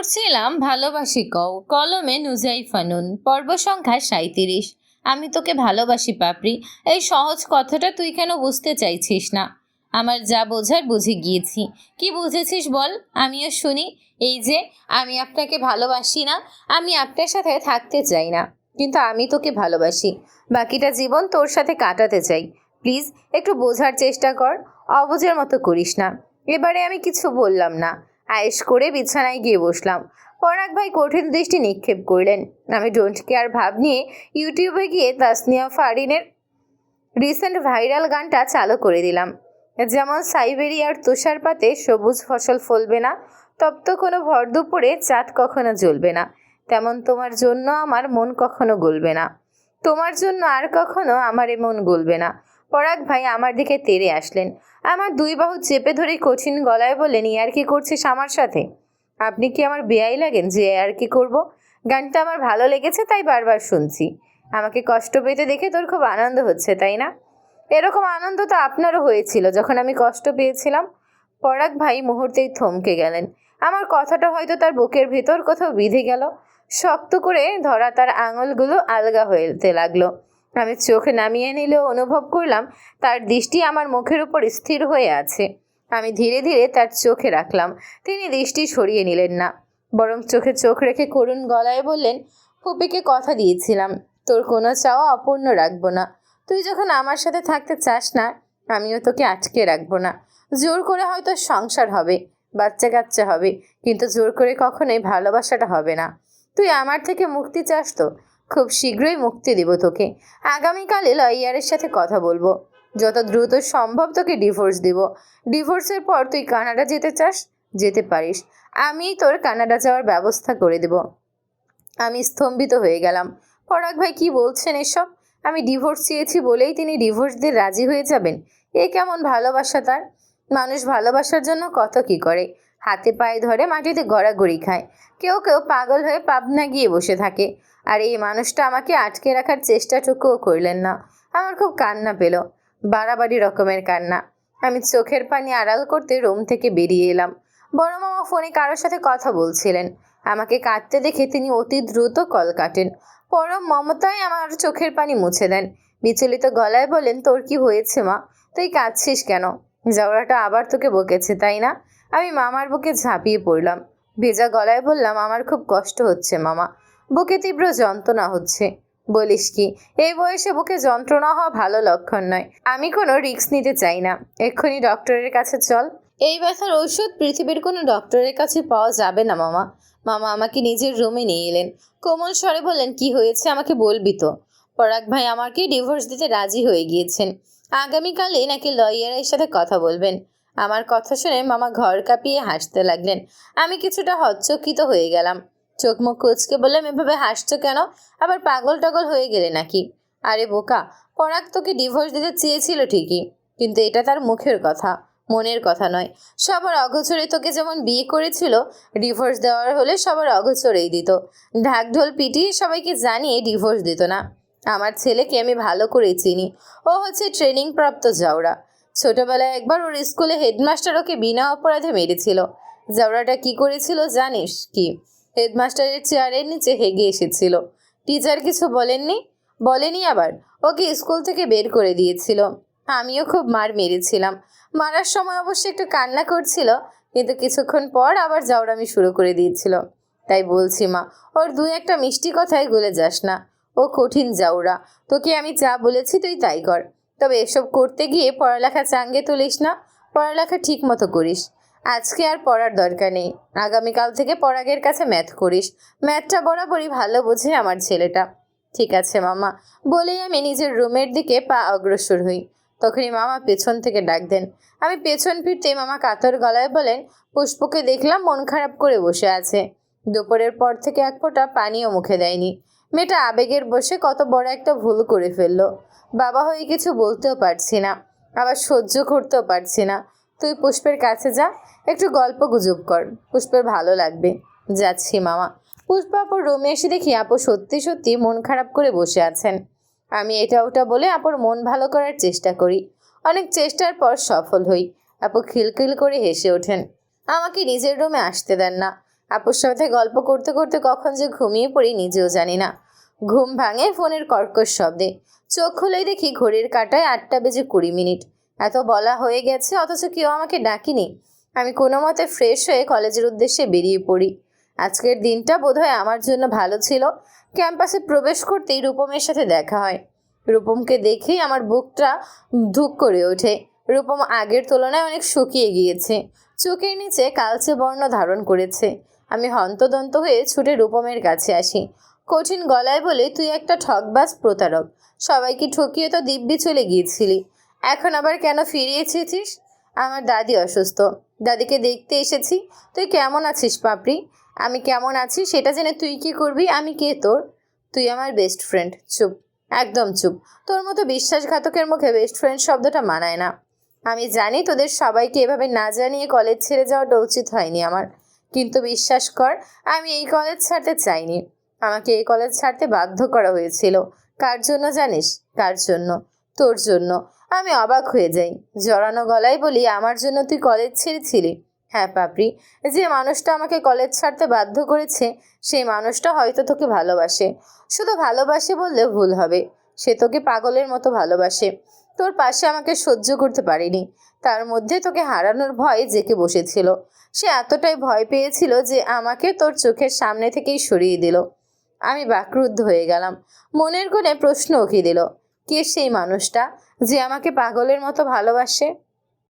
পড়ছিলাম ভালোবাসি কও কলমে নুজাইফা নুন, পর্ব সংখ্যা 37। আমি তোকে ভালোবাসি পাপড়ি। এই সহজ কথাটা তুই কেন বুঝতে চাইছিস না? আমার যা বোঝার বুঝে গিয়েছি। কি বুঝেছিস বল, আমিও শুনি। এই যে, আমি আপনাকে ভালোবাসি না, আমি আপনার সাথে থাকতে চাই না, কিন্তু আমি তোকে ভালোবাসি। বাকিটা জীবন তোর সাথে কাটাতে চাই। প্লিজ একটু বোঝার চেষ্টা কর, অবুঝের মতো করিস না। এবারে আমি কিছু বললাম না, আয়েশ করে বিছানায় গিয়ে বসলাম। পরাগ ভাই কঠিন দৃষ্টি নিক্ষেপ করলেন। আমি ডোন্ট কেয়ার ভাব নিয়ে ইউটিউবে গিয়ে তাসনিয়া ফারিনের রিসেন্ট ভাইরাল গানটা চালু করে দিলাম। যেমন সাইবেরিয়ার তুষারপাতে সবুজ ফসল ফলবে না, তপ্ত কোনো ভর দুপুরে চাঁদ কখনো জ্বলবে না, তেমন তোমার জন্য আমার মন কখনো গলবে না। তোমার জন্য আর কখনো আমার এ মন গলবে না। পরাগ ভাই আমার দিকে তেড়ে আসলেন। আমার দুই বাহু চেপে ধরে কঠিন গলায় বললেন, ইয়ার কি করছিস আমার সাথে? আপনি কি আমার বেয়াই লাগেন যে আর কি করব? গানটা আমার ভালো লেগেছে তাই বারবার শুনছি। আমাকে কষ্ট পেতে দেখে তোর খুব আনন্দ হচ্ছে, তাই না? এরকম আনন্দ তো আপনারও হয়েছিল যখন আমি কষ্ট পেয়েছিলাম। পরাগ ভাই মুহূর্তেই থমকে গেলেন। আমার কথাটা হয়তো তার বুকের ভেতর কোথাও বিঁধে গেল। শক্ত করে ধরা তার আঙুলগুলো আলগা হতে লাগলো। আমি চোখ নামিয়ে নিলেও অনুভব করলাম তার দৃষ্টি আমার মুখের উপর স্থির হয়ে আছে। আমি ধীরে ধীরে তার চোখে রাখলাম। তিনি দৃষ্টি সরিয়ে নিলেন না, বরং চোখে চোখ রেখে করুণ গলায় বললেন, ফুপিকে কথা দিয়েছিলাম তোর কোনো চাওয়া অপূর্ণ রাখবো না। তুই যখন আমার সাথে থাকতে চাস না, আমিও তোকে আটকে রাখবো না। জোর করে হয়তো সংসার হবে, বাচ্চা কাচ্চা হবে, কিন্তু জোর করে কখনোই ভালোবাসাটা হবে না। তুই আমার থেকে মুক্তি চাস তো? খুব শীঘ্রই মুক্তি দিব তোকে। আগামীকালে লয়ারের সাথে কথা বলবো। যত দ্রুত সম্ভব তোকে ডিভোর্স দিব। ডিভোর্সের পর তুই কানাডা যেতে চাস, যেতে পারিস। আমি তোর কানাডা যাওয়ার ব্যবস্থা করে দেব। আমি স্তম্ভিত হয়ে গেলাম। পরাগ ভাই কি বলছেন এসব? আমি ডিভোর্স চেয়েছি বলেই তিনি ডিভোর্স দিয়ে রাজি হয়ে যাবেন? এ কেমন ভালোবাসা তার? মানুষ ভালোবাসার জন্য কত কি করে, হাতে পায়ে ধরে মাটিতে গড়াগড়ি খায়। কেউ কেউ পাগল হয়ে পাবনা গিয়ে বসে থাকে। আর এই মানুষটা আমাকে আটকে রাখার চেষ্টাটুকুও করলেন না। আমার খুব কান্না পেল, বাড়াবাড়ি রকমের কান্না। আমি চোখের পানি আড়াল করতে রুম থেকে বেরিয়ে এলাম। বড় মামা ফোনে কারোর সাথে কথা বলছিলেন। আমাকে কাঁদতে দেখে তিনি অতি দ্রুত কল কাটেন। পরম মমতায় আমার চোখের পানি মুছে দেন। বিচলিত গলায় বলেন, তোর কি হয়েছে মা? তুই কাঁদছিস কেন? জাউরাটা আবার তোকে বকেছে, তাই না? আমি মামার বুকে ঝাঁপিয়ে পড়লাম। ভেজা গলায় বললাম, আমার খুব কষ্ট হচ্ছে মামা, বুকে তীব্র যন্ত্রণা হচ্ছে। বলিস কি? এই বয়সে বুকে যন্ত্রণা হওয়া ভালো লক্ষণ নয়। আমি কোনো রিস্ক নিতে চাই না। এক্ষুনি ডক্টরের কাছে চল। এই ব্যথার ঔষধ পৃথিবীর কোনো ডক্টরের কাছে পাওয়া যাবে না মামা। মামা আমাকে নিজের রুমে নিয়ে এলেন। কোমল স্বরে বললেন, কি হয়েছে আমাকে বলবি তো? পরাগ ভাই আমাকে ডিভোর্স দিতে রাজি হয়ে গিয়েছেন। আগামীকালে নাকি লয়ারের সাথে কথা বলবেন। আমার কথা শুনে মামা ঘর কাঁপিয়ে হাসতে লাগলেন। আমি কিছুটা হচ্চকিত হয়ে গেলাম। চোখ মুখ কুচকে বললাম, এভাবে হাসছো কেন? আবার পাগল টাগল হয়ে গেলে নাকি? আরে বোকা, পরাগ তোকে ডিভোর্স দিতে চেয়েছিল ঠিকই, কিন্তু এটা তার মুখের কথা, মনের কথা নয়। সবার অগোচরে তোকে যেমন বিয়ে করেছিল, ডিভোর্স দেওয়ার হলে সবার অগোচরেই দিত। ঢাকঢোল পিটিয়ে সবাইকে জানিয়ে ডিভোর্স দিত না। আমার ছেলেকে আমি ভালো করেই চিনি। ও হচ্ছে ট্রেনিং প্রাপ্ত জাউরা। ছোটবেলায় একবার ওর স্কুলে হেডমাস্টার ওকে বিনা অপরাধে মেরেছিল। জাউরাটা কি করেছিল জানিস কি? হেডমাস্টারের চেয়ারের নিচে হেগে এসেছিল। টিচার কিছু বলেননি? বলেনি আবার। ওকে স্কুল থেকে বের করে দিয়েছিল। আমিও খুব মার মেরেছিলাম। মারার সময় অবশ্য একটু কান্না করছিল, কিন্তু কিছুক্ষণ পর আবার জাউরামি শুরু করে দিয়েছিল। তাই বলছি মা, ওর দুই একটা মিষ্টি কথায় গলে যাস না। ও কঠিন জাউরা। তোকে আমি যা বলেছি তুই তাই কর। তবে এসব করতে গিয়ে পড়ালেখা চাঙ্গে তুলিস না। পড়ালেখা ঠিক মতো করিস। আজকে আর পড়ার দরকার নেই। আগামীকাল থেকে পরাগের কাছে ম্যাথ করিস। ম্যাথটা বরাবরই ভালো বোঝে আমার ছেলেটা। ঠিক আছে মামা, বলেই আমি নিজের রুমের দিকে পা অগ্রসর হই। তখনই মামা পেছন থেকে ডাক দেন। আমি পেছন ফিরতে মামা কাতর গলায় বলেন, পুষ্পকে দেখলাম মন খারাপ করে বসে আছে। দুপুরের পর থেকে এক ফোঁটা পানিও মুখে দেয়নি। মেয়েটা আবেগের বসে কত বড় একটা ভুল করে ফেললো। বাবা হয়ে কিছু বলতেও পারছি না, আবার সহ্য করতেও পারছি না। তুই পুষ্পের কাছে যা, একটু গল্প গুজব কর, পুষ্পের ভালো লাগবে। যাচ্ছি মামা। পুষ্পা আপুর রুমে এসে দেখি আপু সত্যি সত্যি মন খারাপ করে বসে আছেন। আমি এটা ওটা বলে আপুর মন ভালো করার চেষ্টা করি। অনেক চেষ্টার পর সফল হই। আপু খিলখিল করে হেসে ওঠেন। আমাকে নিজের রুমে আসতে দেন না। আপুর সাথে গল্প করতে করতে কখন যে ঘুমিয়ে পড়ি নিজেও জানি না। ঘুম ভাঙে ফোনের কর্কশ শব্দে। চোখ খুলেই দেখি ঘড়ির কাঁটায় 8:20। এত বলা হয়ে গেছে অথচ কেউ আমাকে ডাকেনি। আমি কোনো মতে ফ্রেশ হয়ে কলেজের উদ্দেশ্যে বেরিয়ে পড়ি। আজকের দিনটা বোধহয় আমার জন্য ভালো ছিল। ক্যাম্পাসে প্রবেশ করতেই রূপমের সাথে দেখা হয়। রূপমকে দেখেই আমার বুকটা ধুক করে ওঠে। রূপম আগের তুলনায় অনেক শুকিয়ে গিয়েছে। চোখের নিচে কালচে বর্ণ ধারণ করেছে। আমি হন্তদন্ত হয়ে ছুটে রূপমের কাছে আসি। কঠিন গলায় বলে, তুই একটা ঠকবাজ প্রতারক। সবাইকে ঠকিয়ে তো দিব্যি চলে গিয়েছিলি, এখন আবার কেন ফিরে এসেছিস? আমার দাদি অসুস্থ, দাদিকে দেখতে এসেছি। তুই কেমন আছিস পাপড়ি? আমি কেমন আছি সেটা জেনে তুই কি করবি? আমি কে তোর? তুই আমার বেস্ট ফ্রেন্ড। চুপ, একদম চুপ। তোর মতো বিশ্বাসঘাতকের মুখে বেস্ট ফ্রেন্ড শব্দটা মানায় না। আমি জানি তোদের সবাইকে এভাবে না জানিয়ে কলেজ ছেড়ে যাওয়াটা উচিত হয়নি আমার, কিন্তু বিশ্বাস কর, আমি এই কলেজ ছাড়তে চাইনি। আমাকে এই কলেজ ছাড়তে বাধ্য করা হয়েছিল। কার জন্য জানিস? কার জন্য? তোর জন্য। আমি অবাক হয়ে যাই। জড়ানো গলায় বলি, আমার জন্য তুই কলেজ ছেড়েছিলি? হ্যাঁ পাপড়ি, যে মানুষটা আমাকে কলেজ ছাড়তে বাধ্য করেছে সেই মানুষটা হয়তো তোকে ভালোবাসে। শুধু ভালোবাসে বললে ভুল হবে, সে তোকে পাগলের মতো ভালোবাসে। তোর পাশে আমাকে সহ্য করতে পারিনি, তার মধ্যে তোকে হারানোর ভয় জেঁকে বসেছিল। সে এতটাই ভয় পেয়েছিল যে আমাকে তোর চোখের সামনে থেকেই সরিয়ে দিল। আমি বাকরুদ্ধ হয়ে গেলাম। মনের কোণে প্রশ্ন উকি দিল, কে সেই মানুষটা যে আমাকে পাগলের মতো ভালোবাসে?